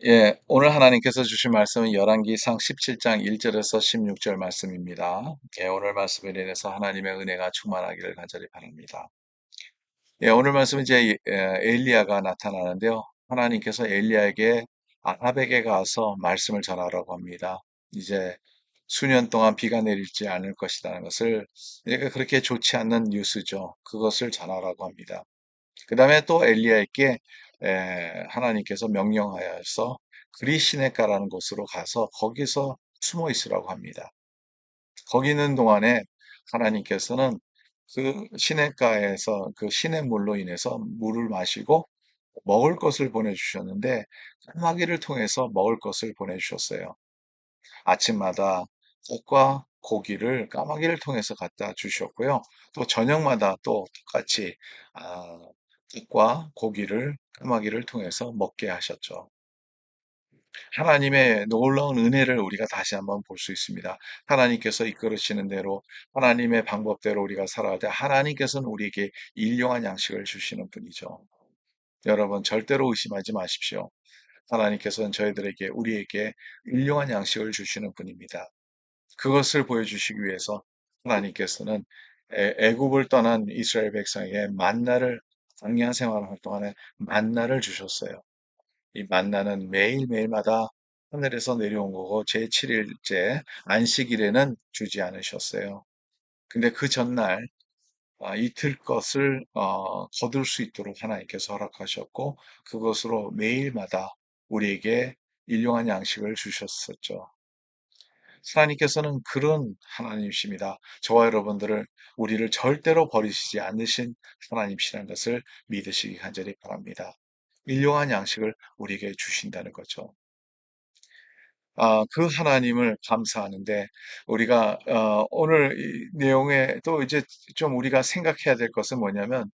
예, 오늘 하나님께서 주신 말씀은 열왕기상 17장 1절에서 16절 말씀입니다. 예, 오늘 말씀에 인해서 하나님의 은혜가 충만하기를 간절히 바랍니다. 예, 오늘 말씀은 이제 엘리야가 나타나는데요. 하나님께서 엘리야에게 아합에게 가서 말씀을 전하라고 합니다. 이제 수년 동안 비가 내리지 않을 것이라는 것을, 그러니까 그렇게 좋지 않는 뉴스죠. 그것을 전하라고 합니다. 그 다음에 또 엘리야에게 하나님께서 명령하여서 그리시네가라는 곳으로 가서 거기서 숨어 있으라고 합니다. 거기 있는 동안에 하나님께서는 그 시냇가에서 그 시냇물로 인해서 물을 마시고 먹을 것을 보내주셨는데 까마귀를 통해서 먹을 것을 보내주셨어요. 아침마다 떡과 고기를 까마귀를 통해서 갖다 주셨고요. 또 저녁마다 또 똑같이 아, 떡과 고기를 까마귀를 통해서 먹게 하셨죠. 하나님의 놀라운 은혜를 우리가 다시 한번 볼 수 있습니다. 하나님께서 이끌으시는 대로 하나님의 방법대로 우리가 살아갈 때 하나님께서는 우리에게 일용한 양식을 주시는 분이죠. 여러분 절대로 의심하지 마십시오. 하나님께서는 저희들에게 우리에게 일용한 양식을 주시는 분입니다. 그것을 보여주시기 위해서 하나님께서는 애굽을 떠난 이스라엘 백성에게 만나를 광야 생활을 할 동안에 만나를 주셨어요. 이 만나는 매일매일마다 하늘에서 내려온 거고 제7일째 안식일에는 주지 않으셨어요. 근데 그 전날 이틀 것을 거둘 수 있도록 하나님께서 허락하셨고 그것으로 매일마다 우리에게 일용한 양식을 주셨었죠. 하나님께서는 그런 하나님이십니다. 저와 여러분들을 우리를 절대로 버리시지 않으신 하나님이시라는 것을 믿으시기 간절히 바랍니다. 일용한 양식을 우리에게 주신다는 거죠. 그 하나님을 감사하는데 우리가 오늘 이 내용에 또 이제 좀 우리가 생각해야 될 것은 뭐냐면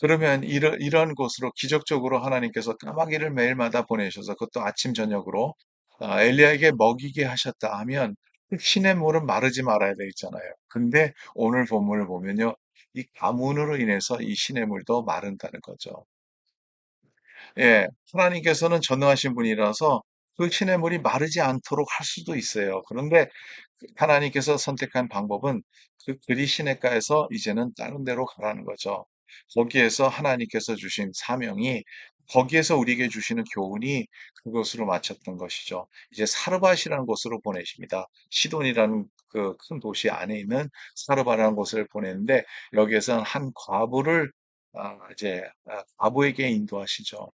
그러면 이런 곳으로 기적적으로 하나님께서 까마귀를 매일마다 보내셔서 그것도 아침 저녁으로 엘리야에게 먹이게 하셨다 하면 그 신의 물은 마르지 말아야 되겠잖아요. 근데 오늘 본문을 보면요. 이 가뭄으로 인해서 이 신의 물도 마른다는 거죠. 예, 하나님께서는 전능하신 분이라서 그 신의 물이 마르지 않도록 할 수도 있어요. 그런데 하나님께서 선택한 방법은 그 그리 시냇가에서 이제는 다른 데로 가라는 거죠. 거기에서 하나님께서 주신 사명이 거기에서 우리에게 주시는 교훈이 그것으로 마쳤던 것이죠. 이제 사르밧이라는 곳으로 보내십니다. 시돈이라는 그 큰 도시 안에 있는 사르밧이라는 곳을 보내는데 여기에서는 한 과부를 이제 과부에게 인도하시죠.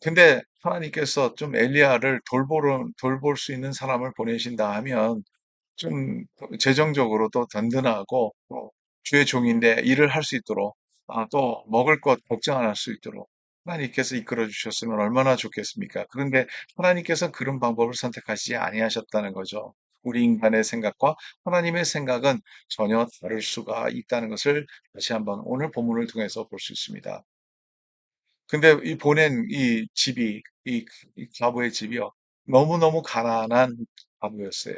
근데 하나님께서 좀 엘리야를 돌볼 수 있는 사람을 보내신다 하면 좀 재정적으로 또 든든하고 또 주의 종인데 일을 할 수 있도록 또 먹을 것 걱정 안 할 수 있도록 하나님께서 이끌어 주셨으면 얼마나 좋겠습니까? 그런데 하나님께서 그런 방법을 선택하시지 아니하셨다는 거죠. 우리 인간의 생각과 하나님의 생각은 전혀 다를 수가 있다는 것을 다시 한번 오늘 본문을 통해서 볼 수 있습니다. 근데 이 보낸 이 집이 이 과부의 집이요. 너무너무 가난한 과부였어요.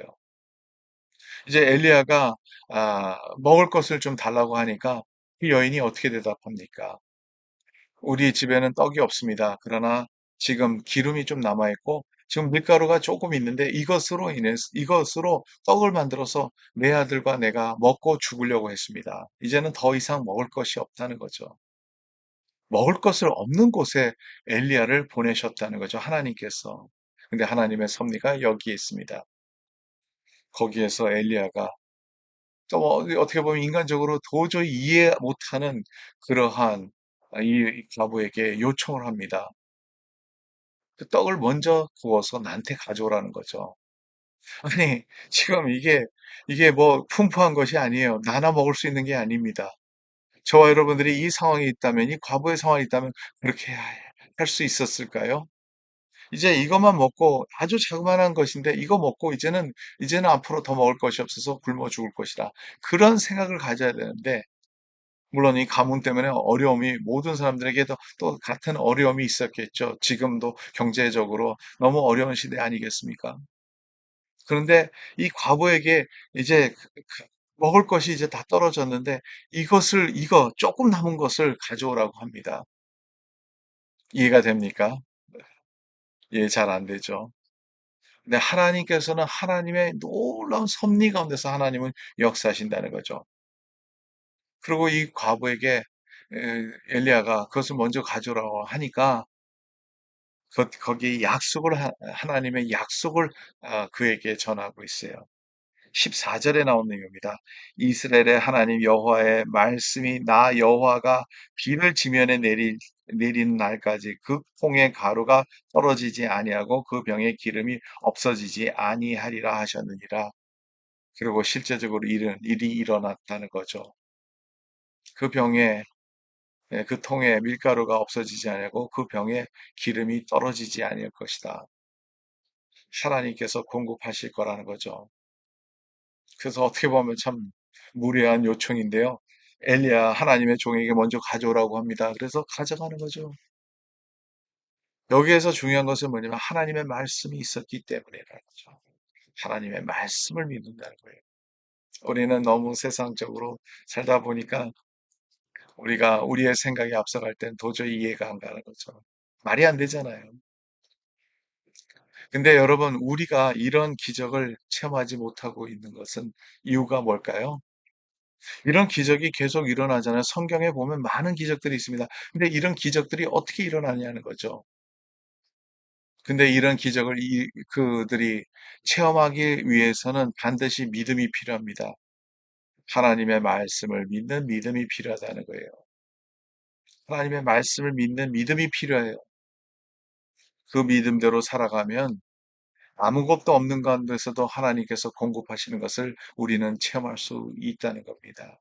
이제 엘리야가 먹을 것을 좀 달라고 하니까 그 여인이 어떻게 대답합니까? 우리 집에는 떡이 없습니다. 그러나 지금 기름이 좀 남아 있고 지금 밀가루가 조금 있는데 이것으로 떡을 만들어서 내 아들과 내가 먹고 죽으려고 했습니다. 이제는 더 이상 먹을 것이 없다는 거죠. 먹을 것을 없는 곳에 엘리야를 보내셨다는 거죠. 하나님께서. 근데 하나님의 섭리가 여기에 있습니다. 거기에서 엘리야가 좀 어떻게 보면 인간적으로 도저히 이해 못하는 그러한 이 과부에게 요청을 합니다. 그 떡을 먼저 구워서 나한테 가져오라는 거죠. 아니, 지금 이게 뭐 풍부한 것이 아니에요. 나나 먹을 수 있는 게 아닙니다. 저와 여러분들이 이 상황에 있다면, 이 과부의 상황에 있다면 그렇게 할 수 있었을까요? 이제 이것만 먹고 아주 자그마한 것인데 이거 먹고 이제는 앞으로 더 먹을 것이 없어서 굶어 죽을 것이다. 그런 생각을 가져야 되는데 물론 이 가뭄 때문에 어려움이 모든 사람들에게 또 같은 어려움이 있었겠죠. 지금도 경제적으로 너무 어려운 시대 아니겠습니까? 그런데 이 과부에게 이제 먹을 것이 이제 다 떨어졌는데 이거 조금 남은 것을 가져오라고 합니다. 이해가 됩니까? 예, 잘 안 되죠. 근데 하나님께서는 하나님의 놀라운 섭리 가운데서 하나님은 역사하신다는 거죠. 그리고 이 과부에게 엘리야가 그것을 먼저 가져오라고 하니까 거기에 약속을 하나님의 약속을 그에게 전하고 있어요. 14절에 나온 내용입니다. 이스라엘의 하나님 여호와의 말씀이 나 여호와가 비를 지면에 내리는 날까지 그 콩의 가루가 떨어지지 아니하고 그 병의 기름이 없어지지 아니하리라 하셨느니라. 그리고 실제적으로 일이 일어났다는 거죠. 그 병에 그 통에 밀가루가 없어지지 아니하고 그 병에 기름이 떨어지지 아니할 것이다. 하나님께서 공급하실 거라는 거죠. 그래서 어떻게 보면 참 무례한 요청인데요. 엘리야 하나님의 종에게 먼저 가져오라고 합니다. 그래서 가져가는 거죠. 여기에서 중요한 것은 뭐냐면 하나님의 말씀이 있었기 때문이라는 거죠. 하나님의 말씀을 믿는다는 거예요. 우리는 너무 세상적으로 살다 보니까 우리가 우리의 생각이 앞서갈 땐 도저히 이해가 안 가는 거죠. 말이 안 되잖아요. 근데 여러분, 우리가 이런 기적을 체험하지 못하고 있는 것은 이유가 뭘까요? 이런 기적이 계속 일어나잖아요. 성경에 보면 많은 기적들이 있습니다. 근데 이런 기적들이 어떻게 일어나냐는 거죠. 근데 이런 기적을 그들이 체험하기 위해서는 반드시 믿음이 필요합니다. 하나님의 말씀을 믿는 믿음이 필요하다는 거예요. 하나님의 말씀을 믿는 믿음이 필요해요. 그 믿음대로 살아가면 아무것도 없는 가운데서도 하나님께서 공급하시는 것을 우리는 체험할 수 있다는 겁니다.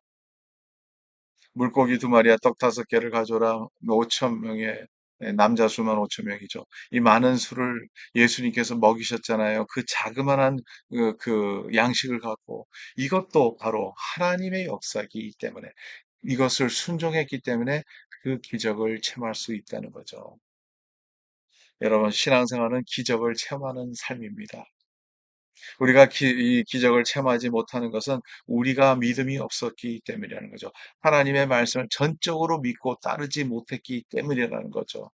물고기 두 마리와 떡 다섯 개를 가져라. 5천 명의 남자 수만 5천 명이죠. 이 많은 수를 예수님께서 먹이셨잖아요. 그 자그마한 그 양식을 갖고 이것도 바로 하나님의 역사이기 때문에 이것을 순종했기 때문에 그 기적을 체험할 수 있다는 거죠. 여러분, 신앙생활은 기적을 체험하는 삶입니다. 우리가 이 기적을 체험하지 못하는 것은 우리가 믿음이 없었기 때문이라는 거죠. 하나님의 말씀을 전적으로 믿고 따르지 못했기 때문이라는 거죠.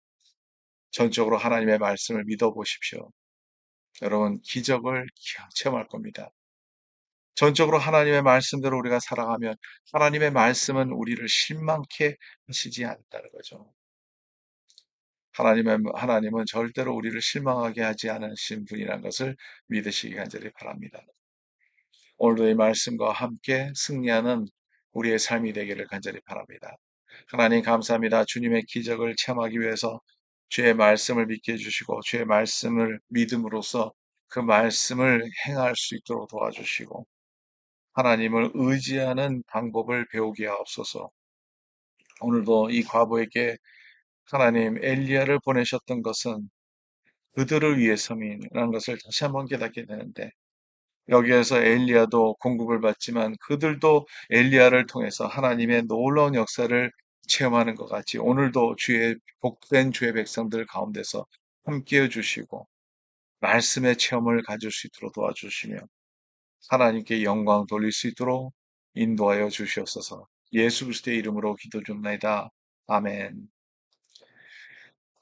전적으로 하나님의 말씀을 믿어 보십시오. 여러분, 기적을 체험할 겁니다. 전적으로 하나님의 말씀대로 우리가 살아가면 하나님의 말씀은 우리를 실망케 하시지 않는다는 거죠. 하나님은 절대로 우리를 실망하게 하지 않으신 분이라는 것을 믿으시기 간절히 바랍니다. 오늘도 이 말씀과 함께 승리하는 우리의 삶이 되기를 간절히 바랍니다. 하나님 감사합니다. 주님의 기적을 체험하기 위해서 주의 말씀을 믿게 해주시고 주의 말씀을 믿음으로써 그 말씀을 행할 수 있도록 도와주시고 하나님을 의지하는 방법을 배우게 하옵소서. 오늘도 이 과부에게 하나님 엘리야를 보내셨던 것은 그들을 위해서라는 것을 다시 한번 깨닫게 되는데 여기에서 엘리야도 공급을 받지만 그들도 엘리야를 통해서 하나님의 놀라운 역사를 체험하는 것 같이 오늘도 주의 복된 주의 백성들 가운데서 함께해 주시고 말씀의 체험을 가질 수 있도록 도와주시며 하나님께 영광 돌릴 수 있도록 인도하여 주시옵소서. 예수 그리스도의 이름으로 기도 줍나이다. 아멘.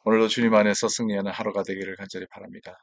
오늘도 주님 안에서 승리하는 하루가 되기를 간절히 바랍니다.